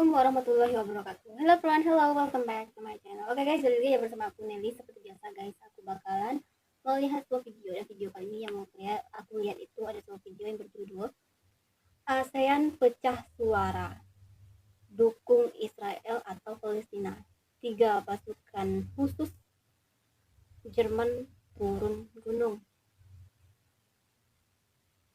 Assalamualaikum warahmatullahi wabarakatuh. Hello everyone, hello, welcome back to my channel. Oke guys, jadi lagi ya bersama aku Nelly. Seperti biasa guys, aku bakalan melihat sebuah video. Dan video kali ini yang mau aku lihat itu ada sebuah video yang berjudul ASEAN pecah suara dukung Israel atau Palestina. 3 pasukan khusus Jerman turun gunung.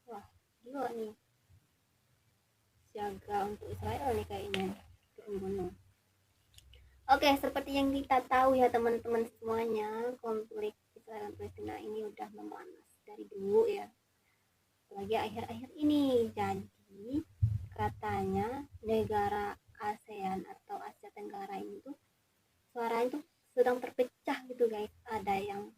Wah, gila nih. Siaga untuk Israel nih kayaknya turun gunung. Oke, seperti yang kita tahu ya teman-teman semuanya, konflik Israel dan Palestina ini udah memanas dari dulu ya, apalagi akhir-akhir ini. Jadi katanya negara ASEAN atau Asia Tenggara ini tuh suaranya tuh sedang terpecah gitu guys. Ada yang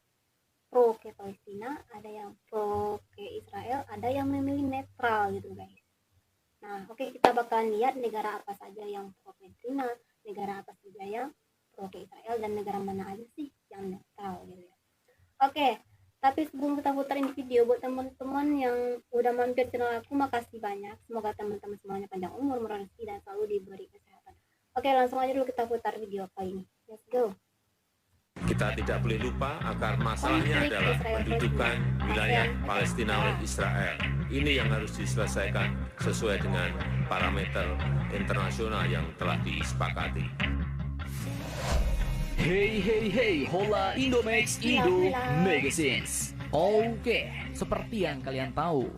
pro ke Palestina, ada yang pro ke Israel, ada yang memilih netral gitu guys. Nah, oke, kita bakalan lihat negara apa saja yang pro Palestina, negara apa saja yang pro ke Israel, dan negara mana aja sih yang netral gitu ya. Oke, tapi sebelum kita putarin video, buat teman-teman yang udah mampir channel aku, makasih banyak. Semoga teman-teman semuanya panjang umur, murah rezeki, dan selalu diberi kesehatan. Oke, langsung aja dulu kita putar video kali ini. Let's go. Kita tidak boleh lupa agar masalahnya adalah pendudukan wilayah Palestina oleh Israel. Ini yang harus diselesaikan sesuai dengan parameter internasional yang telah disepakati. Hey, hola Indomax Indo Magazines. Oke, seperti yang kalian tahu,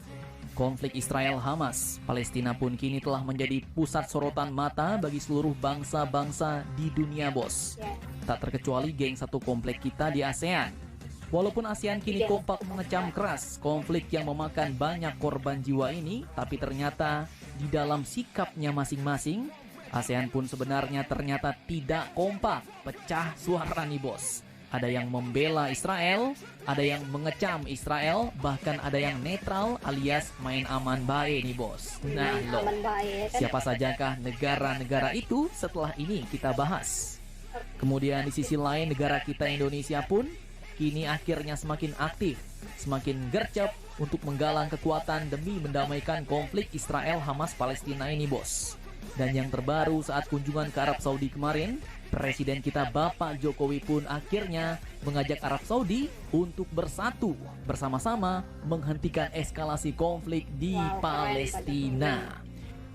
konflik Israel-Hamas, Palestina pun kini telah menjadi pusat sorotan mata bagi seluruh bangsa-bangsa di dunia, bos. Tak terkecuali geng satu komplek kita di ASEAN. Walaupun ASEAN kini kompak mengecam keras konflik yang memakan banyak korban jiwa ini, tapi ternyata di dalam sikapnya masing-masing, ASEAN pun sebenarnya ternyata tidak kompak. Pecah suara nih, bos. Ada yang membela Israel, ada yang mengecam Israel, bahkan ada yang netral alias main aman bae nih, bos. Nah loh, siapa sajakah negara-negara itu? Setelah ini kita bahas. Kemudian di sisi lain, negara kita Indonesia pun kini akhirnya semakin aktif, semakin gercep untuk menggalang kekuatan demi mendamaikan konflik Israel-Hamas Palestina ini, bos. Dan yang terbaru, saat kunjungan ke Arab Saudi kemarin, Presiden kita Bapak Jokowi pun akhirnya mengajak Arab Saudi untuk bersatu bersama-sama menghentikan eskalasi konflik di Palestina.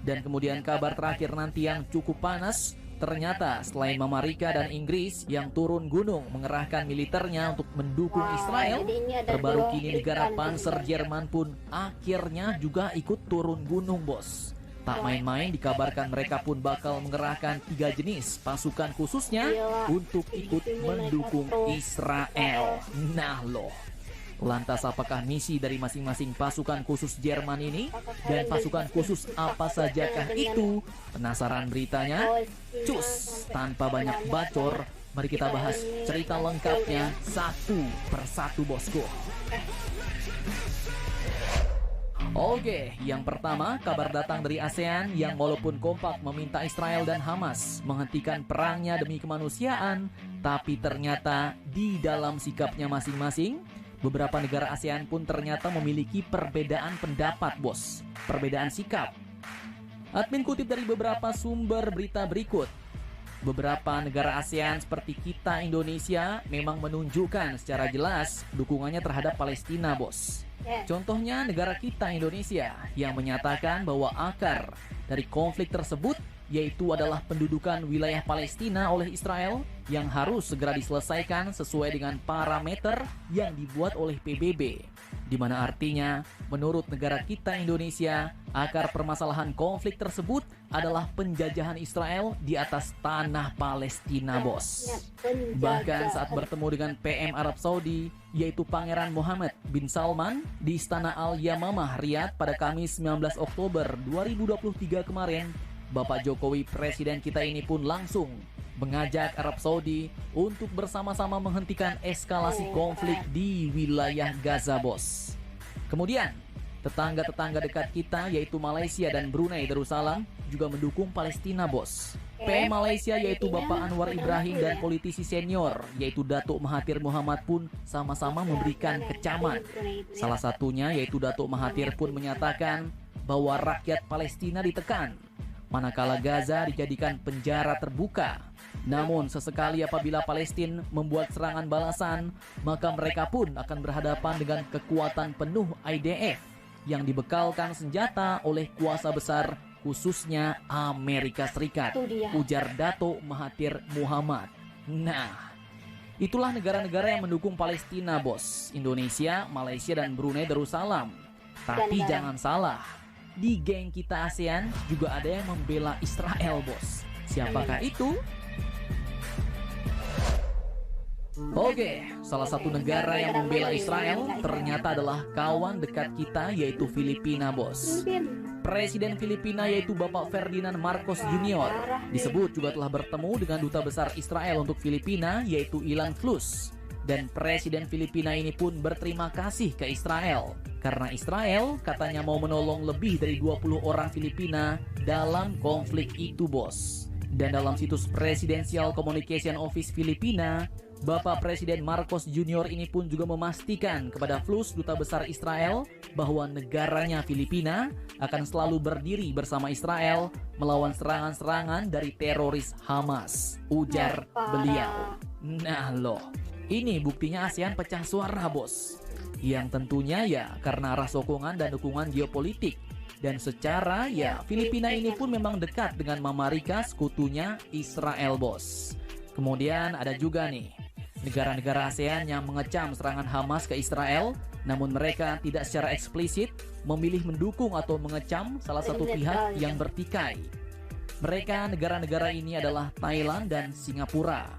Dan kemudian kabar terakhir nanti yang cukup panas, ternyata selain Amerika dan Inggris yang turun gunung mengerahkan militernya untuk mendukung Israel, terbaru kini negara Panzer Jerman pun akhirnya juga ikut turun gunung, bos. Tak main-main, dikabarkan mereka pun bakal mengerahkan 3 jenis pasukan khususnya untuk ikut mendukung Israel. Nah loh, lantas apakah misi dari masing-masing pasukan khusus Jerman ini? Dan pasukan khusus apa sajakah itu? Penasaran beritanya? Cus, tanpa banyak bacor, mari kita bahas cerita lengkapnya satu persatu, bosku. Oke, yang pertama, kabar datang dari ASEAN yang walaupun kompak meminta Israel dan Hamas menghentikan perangnya demi kemanusiaan, tapi ternyata di dalam sikapnya masing-masing, beberapa negara ASEAN pun ternyata memiliki perbedaan pendapat, bos. Perbedaan sikap. Admin kutip dari beberapa sumber berita berikut. Beberapa negara ASEAN seperti kita Indonesia memang menunjukkan secara jelas dukungannya terhadap Palestina, bos. Contohnya negara kita Indonesia yang menyatakan bahwa akar dari konflik tersebut yaitu adalah pendudukan wilayah Palestina oleh Israel yang harus segera diselesaikan sesuai dengan parameter yang dibuat oleh PBB. Di mana artinya, menurut negara kita Indonesia, akar permasalahan konflik tersebut adalah penjajahan Israel di atas tanah Palestina, bos. Bahkan saat bertemu dengan PM Arab Saudi, yaitu Pangeran Mohammed bin Salman, di Istana Al-Yamamah, Riyadh pada Kamis 19 Oktober 2023 kemarin, Bapak Jokowi, presiden kita ini pun langsung mengajak Arab Saudi untuk bersama-sama menghentikan eskalasi konflik di wilayah Gaza, bos. Kemudian, tetangga-tetangga dekat kita yaitu Malaysia dan Brunei Darussalam juga mendukung Palestina, bos. PM Malaysia yaitu Bapak Anwar Ibrahim dan politisi senior yaitu Datuk Mahathir Mohamad pun sama-sama memberikan kecaman. Salah satunya yaitu Datuk Mahathir pun menyatakan bahwa rakyat Palestina ditekan manakala Gaza dijadikan penjara terbuka. Namun sesekali apabila Palestina membuat serangan balasan, maka mereka pun akan berhadapan dengan kekuatan penuh IDF yang dibekalkan senjata oleh kuasa besar, khususnya Amerika Serikat, ujar Dato Mahathir Muhammad. Nah, itulah negara-negara yang mendukung Palestina, bos. Indonesia, Malaysia, dan Brunei Darussalam. Tapi jangan salah, di geng kita ASEAN juga ada yang membela Israel, bos. Siapakah itu? Oke, salah satu negara yang membela Israel ternyata adalah kawan dekat kita, yaitu Filipina, bos. Presiden Filipina yaitu Bapak Ferdinand Marcos Jr. disebut juga telah bertemu dengan Duta Besar Israel untuk Filipina, yaitu Ilan Flus. Dan Presiden Filipina ini pun berterima kasih ke Israel karena Israel katanya mau menolong lebih dari 20 orang Filipina dalam konflik itu, bos. Dan dalam situs Presidential Communication Office Filipina, Bapak Presiden Marcos Jr. ini pun juga memastikan kepada Flus, Duta Besar Israel, bahwa negaranya Filipina akan selalu berdiri bersama Israel melawan serangan-serangan dari teroris Hamas, ujar beliau. Nah loh, ini buktinya ASEAN pecah suara, bos. Yang tentunya ya karena arah sokongan dan dukungan geopolitik. Dan secara ya Filipina ini pun memang dekat dengan Mama Rika, sekutunya Israel, bos. Kemudian ada juga nih negara-negara ASEAN yang mengecam serangan Hamas ke Israel, namun mereka tidak secara eksplisit memilih mendukung atau mengecam salah satu pihak yang bertikai. Mereka negara-negara ini adalah Thailand dan Singapura.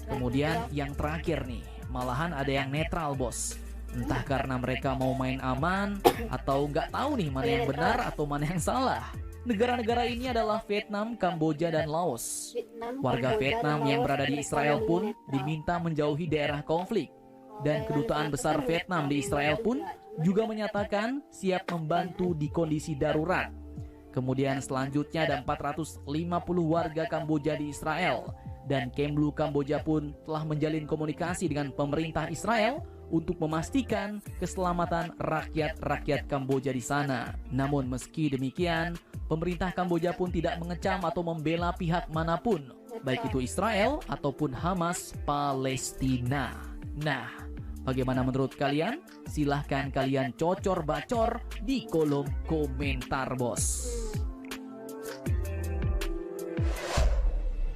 Kemudian yang terakhir nih, malahan ada yang netral, bos. Entah karena mereka mau main aman atau nggak tahu nih mana yang benar atau mana yang salah. Negara-negara ini adalah Vietnam, Kamboja, dan Laos. Warga Vietnam yang berada di Israel pun diminta menjauhi daerah konflik. Dan Kedutaan Besar Vietnam di Israel pun juga menyatakan siap membantu di kondisi darurat. Kemudian selanjutnya ada 450 warga Kamboja di Israel. Dan Kemlu Kamboja pun telah menjalin komunikasi dengan pemerintah Israel untuk memastikan keselamatan rakyat-rakyat Kamboja di sana. Namun meski demikian, pemerintah Kamboja pun tidak mengecam atau membela pihak manapun, baik itu Israel ataupun Hamas Palestina. Nah, bagaimana menurut kalian? Silahkan kalian cocor-bacor di kolom komentar, bos.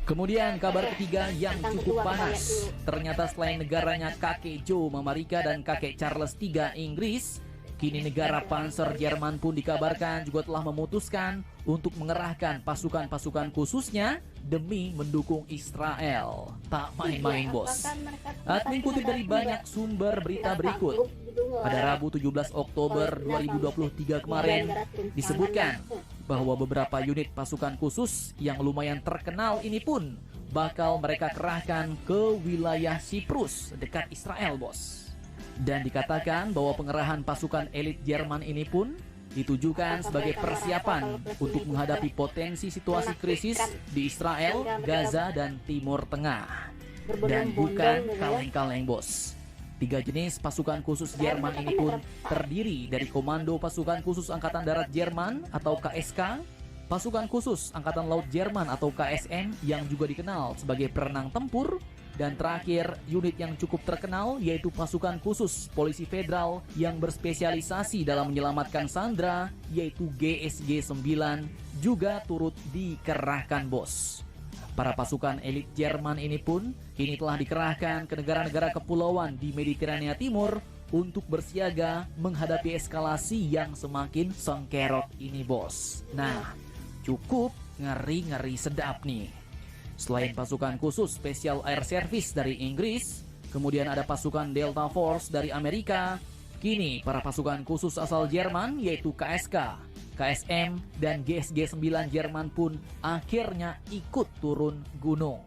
Kemudian kabar ketiga yang cukup panas. Ternyata selain negaranya kakek Joe Mama Rika dan kakek Charles III Inggris, kini negara Panzer Jerman pun dikabarkan juga telah memutuskan untuk mengerahkan pasukan-pasukan khususnya demi mendukung Israel. Tak main-main, bos. Admin kutip dari banyak sumber berita berikut. Pada Rabu 17 Oktober 2023 kemarin disebutkan bahwa beberapa unit pasukan khusus yang lumayan terkenal ini pun bakal mereka kerahkan ke wilayah Siprus dekat Israel, bos. Dan dikatakan bahwa pengerahan pasukan elit Jerman ini pun ditujukan sebagai persiapan untuk menghadapi potensi situasi krisis di Israel, Gaza, dan Timur Tengah. Dan bukan kaleng-kaleng, bos. 3 jenis pasukan khusus Jerman ini pun terdiri dari Komando Pasukan Khusus Angkatan Darat Jerman atau KSK, Pasukan Khusus Angkatan Laut Jerman atau KSM yang juga dikenal sebagai perenang tempur, dan terakhir unit yang cukup terkenal yaitu Pasukan Khusus Polisi Federal yang berspesialisasi dalam menyelamatkan sandera yaitu GSG 9 juga turut dikerahkan, bos. Para pasukan elit Jerman ini pun kini telah dikerahkan ke negara-negara kepulauan di Mediterania Timur untuk bersiaga menghadapi eskalasi yang semakin sengkerot ini, bos. Nah, cukup ngeri-ngeri sedap nih. Selain pasukan khusus Special Air Service dari Inggris, kemudian ada pasukan Delta Force dari Amerika. Kini para pasukan khusus asal Jerman yaitu KSK, KSM, dan GSG 9 Jerman pun akhirnya ikut turun gunung.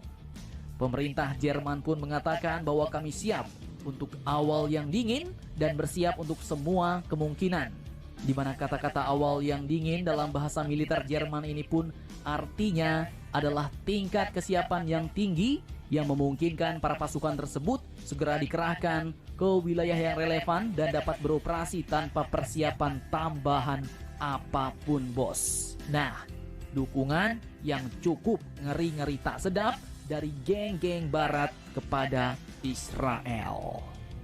Pemerintah Jerman pun mengatakan bahwa kami siap untuk awal yang dingin dan bersiap untuk semua kemungkinan. Di mana kata-kata awal yang dingin dalam bahasa militer Jerman ini pun artinya adalah tingkat kesiapan yang tinggi yang memungkinkan para pasukan tersebut segera dikerahkan ke wilayah yang relevan dan dapat beroperasi tanpa persiapan tambahan apapun, bos. Nah, dukungan yang cukup ngeri-ngeri tak sedap dari geng-geng barat kepada Israel.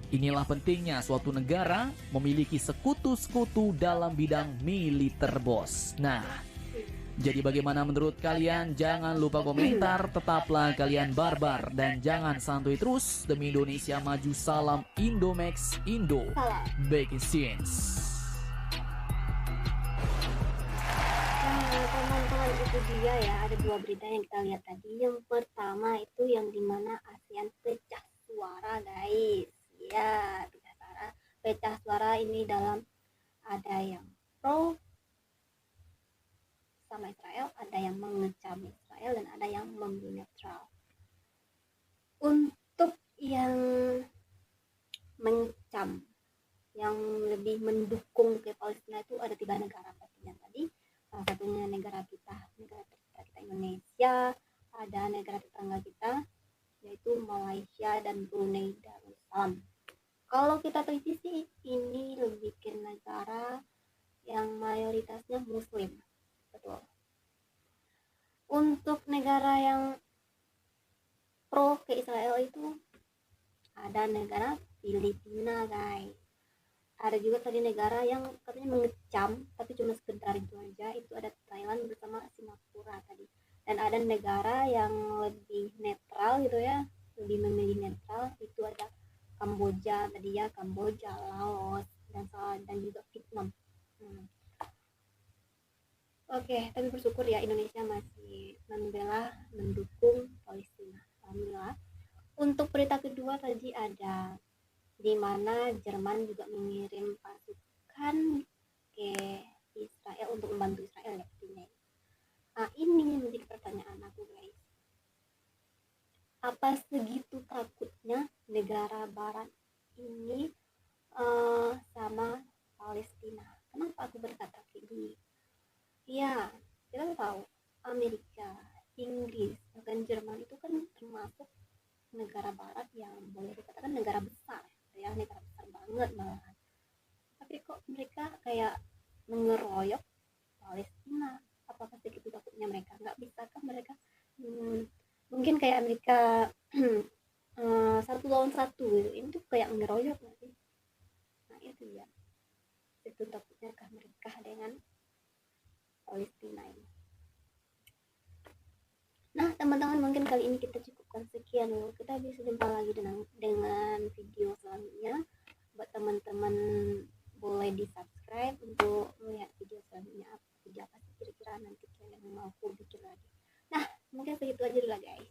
Inilah pentingnya suatu negara memiliki sekutu-sekutu dalam bidang militer, bos. Nah, jadi bagaimana menurut kalian? Jangan lupa komentar, tetaplah kalian barbar dan jangan santuy terus. Demi Indonesia maju, salam Indomax, Indo Magazines. Nah, teman-teman, itu dia ya, ada dua berita yang kita lihat tadi. Yang pertama itu yang dimana ASEAN pecah suara, guys. Ya, pecah suara ini dalam ada yang pro sama Israel, ada yang mengecam Israel, dan ada yang membela netral. Untuk yang mengecam, yang lebih mendukung ke Palestina itu ada 3 negara pastinya tadi. Salah satunya negara kita Indonesia, ada negara tetangga kita yaitu Malaysia dan Brunei Darussalam. Kalau kita teliti sih, ini lebih ke negara yang mayoritasnya Muslim. Betul. Untuk negara yang pro ke Israel itu ada negara Filipina, guys. Ada juga tadi negara yang katanya mengecam tapi cuma sekedar itu aja, itu ada Thailand bersama Singapura tadi. Dan ada negara yang lebih netral gitu ya, lebih memilih netral, itu ada Kamboja tadi ya, Kamboja, Laos, dan juga Vietnam. Oke, tapi bersyukur ya Indonesia masih mendukung Palestina. Alhamdulillah. Untuk berita kedua tadi ada di mana Jerman juga mengirim pasukan ke Israel untuk membantu Israel ya pastinya. Nah, ini menjadi pertanyaan aku, guys. Apa segitu takutnya negara barat ini sama Palestina? Kenapa aku berkata kayak gini? Ya, kita tahu Amerika, Inggris, bahkan Jerman itu kan termasuk negara barat yang boleh dikatakan negara besar ya, negara besar banget malahan. Tapi kok mereka kayak mengeroyok Palestina? Apakah segitu takutnya mereka? Nggak bisa kan mereka mungkin kayak Amerika 1 lawan 1 gitu. Ini tuh kayak mengeroyok nggak sih? Nah itu ya, segitu takutnya kah mereka dengan Palestina ini. Nah teman-teman, mungkin kali ini kita cukupkan sekian dulu. Kita bisa jumpa lagi dengan video selanjutnya. Buat teman-teman boleh di subscribe untuk melihat video selanjutnya, video apa sih kira-kira nanti kalian mau aku bikin lagi. Nah mungkin segitu aja dulu guys.